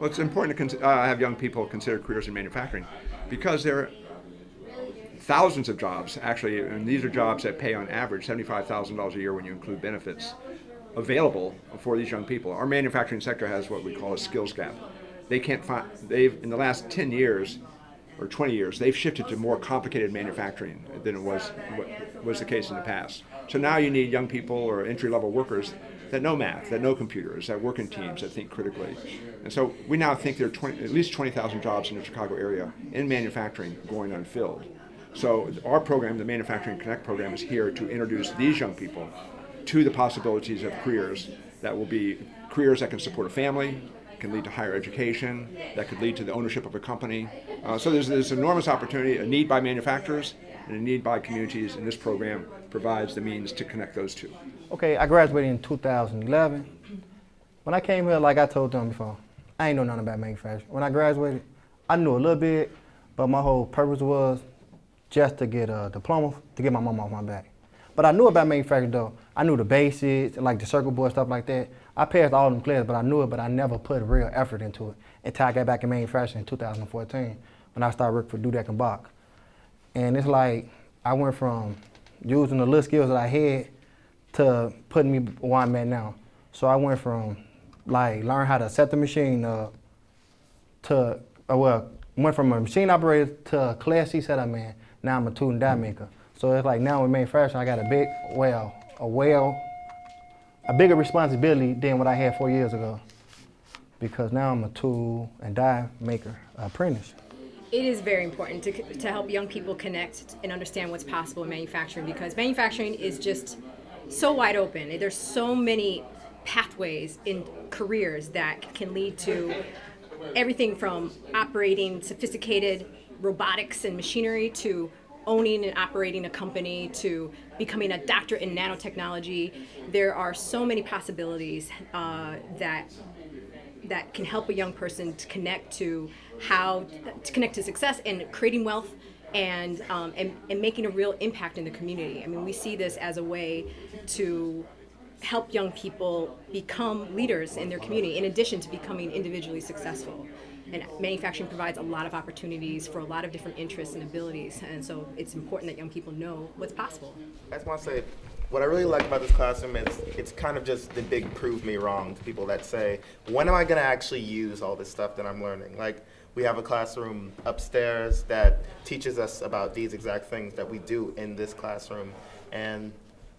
Well, it's important to have young people consider careers in manufacturing because there are thousands of jobs, actually, and these are jobs that pay on average $75,000 a year when you include benefits, available for these young people. Our manufacturing sector has what we call a skills gap. They can't find, in the last 10 years or 20 years, they've shifted to more complicated manufacturing than it was the case in the past. So now you need young people or entry-level workers that know math, that know computers, that work in teams, that think critically. And so we now think there are at least 20,000 jobs in the Chicago area in manufacturing going unfilled. So our program, the Manufacturing Connect program, is here to introduce these young people to the possibilities of careers that will be careers that can support a family, can lead to higher education, that could lead to the ownership of a company. So there's enormous opportunity, a need by manufacturers and a need by communities, and this program provides the means to connect those two. Okay, I graduated in 2011. When I came here, like I told them before, I ain't know nothing about manufacturing. When I graduated, I knew a little bit, but my whole purpose was just to get a diploma to get my mom off my back. But I knew about manufacturing though. I knew the basics, like the circuit board, stuff like that. I passed all them classes, but I knew it, but I never put real effort into it until I got back in manufacturing in 2014 when I started working for Dudek and Bach. And it's like I went from using the little skills that I had to putting me where I'm at now. So I went from like learn how to set the machine up to, went from a machine operator to a Class C setup man. Now I'm a tool and die maker. So it's like now in manufacturing, I got a bigger responsibility than what I had 4 years ago, because now I'm a tool and die maker apprentice. It is very important to help young people connect and understand what's possible in manufacturing, because manufacturing is just so wide open. There's so many pathways in careers that can lead to everything from operating sophisticated robotics and machinery to owning and operating a company to becoming a doctorate in nanotechnology. There are so many possibilities that can help a young person to connect to success and creating wealth and making a real impact in the community. I mean, we see this as a way to help young people become leaders in their community in addition to becoming individually successful. And manufacturing provides a lot of opportunities for a lot of different interests and abilities, and so it's important that young people know what's possible. I just want to say, what I really like about this classroom is it's kind of just the big prove me wrong to people that say, when am I going to actually use all this stuff that I'm learning? Like, we have a classroom upstairs that teaches us about these exact things that we do in this classroom, and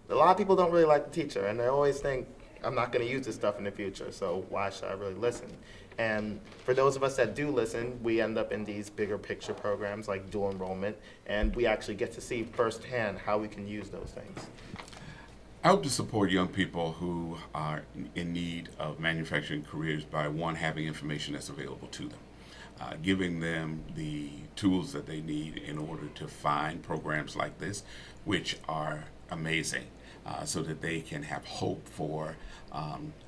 a lot of people don't really like the teacher, and they always think, I'm not going to use this stuff in the future, so why should I really listen? And for those of us that do listen, we end up in these bigger picture programs like dual enrollment, and we actually get to see firsthand how we can use those things. I hope to support young people who are in need of manufacturing careers by, one, having information that's available to them, giving them the tools that they need in order to find programs like this, which are amazing, so that they can have hope for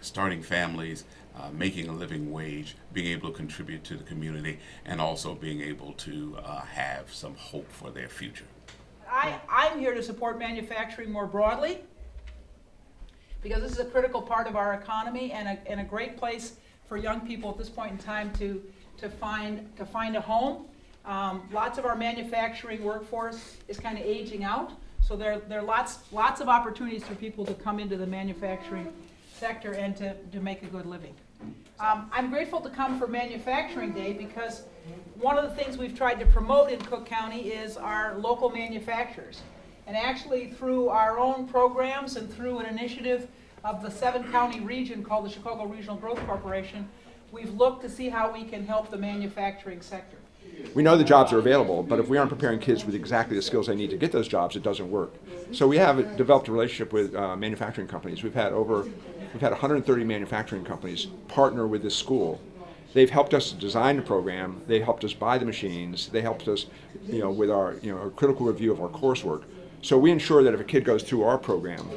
starting families, making a living wage, being able to contribute to the community, and also being able to have some hope for their future. I'm here to support manufacturing more broadly, because this is a critical part of our economy and a great place for young people at this point in time to find a home. Lots of our manufacturing workforce is kind of aging out, so there are lots of opportunities for people to come into the manufacturing sector and to make a good living. I'm grateful to come for Manufacturing Day because one of the things we've tried to promote in Cook County is our local manufacturers. And actually through our own programs and through an initiative of the 7-county region called the Chicago Regional Growth Corporation, we've looked to see how we can help the manufacturing sector. We know the jobs are available, but if we aren't preparing kids with exactly the skills they need to get those jobs, it doesn't work. So we have developed a relationship with manufacturing companies. We've had 130 manufacturing companies partner with this school. They've helped us design the program. They helped us buy the machines. They helped us, with our, a critical review of our coursework. So we ensure that if a kid goes through our program,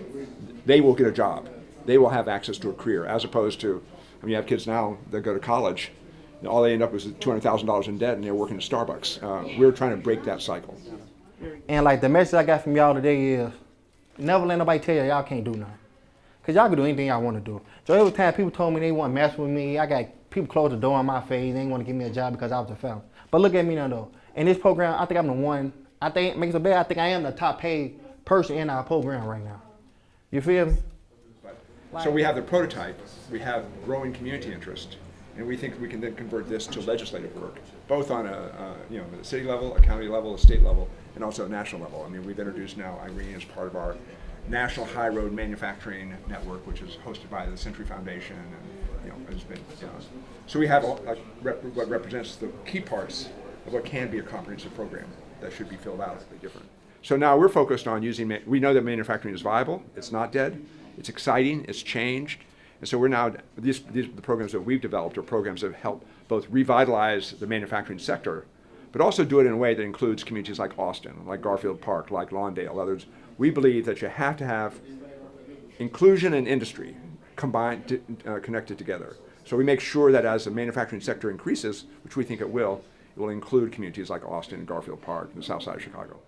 they will get a job. They will have access to a career, as opposed to, you have kids now that go to college, and all they end up with is $200,000 in debt, and they're working at Starbucks. We're trying to break that cycle. And like the message I got from y'all today is, never let nobody tell y'all can't do nothing. Because y'all can do anything y'all want to do. So every time people told me they want to mess with me, I got people close the door on my face. They didn't want to give me a job because I was a felon. But look at me now, though. In this program, I think I'm the one. I think, makes it bad, I think I am the top paid person in our program right now. You feel me? So we have the prototype, we have growing community interest, and we think we can then convert this to legislative work, both on a city level, a county level, a state level, and also a national level. I mean, we've introduced now Irene as part of our National High Road Manufacturing Network, which is hosted by the Century Foundation, and has been. So we have what represents the key parts of what can be a comprehensive program that should be filled out. Different. So now we're focused on using. We know that manufacturing is viable. It's not dead. It's exciting. It's changed. And so we're now the programs that we've developed are programs that help both revitalize the manufacturing sector, but also do it in a way that includes communities like Austin, like Garfield Park, like Lawndale, others. We believe that you have to have inclusion and industry combined, connected together. So we make sure that as the manufacturing sector increases, which we think it will include communities like Austin and Garfield Park and the south side of Chicago.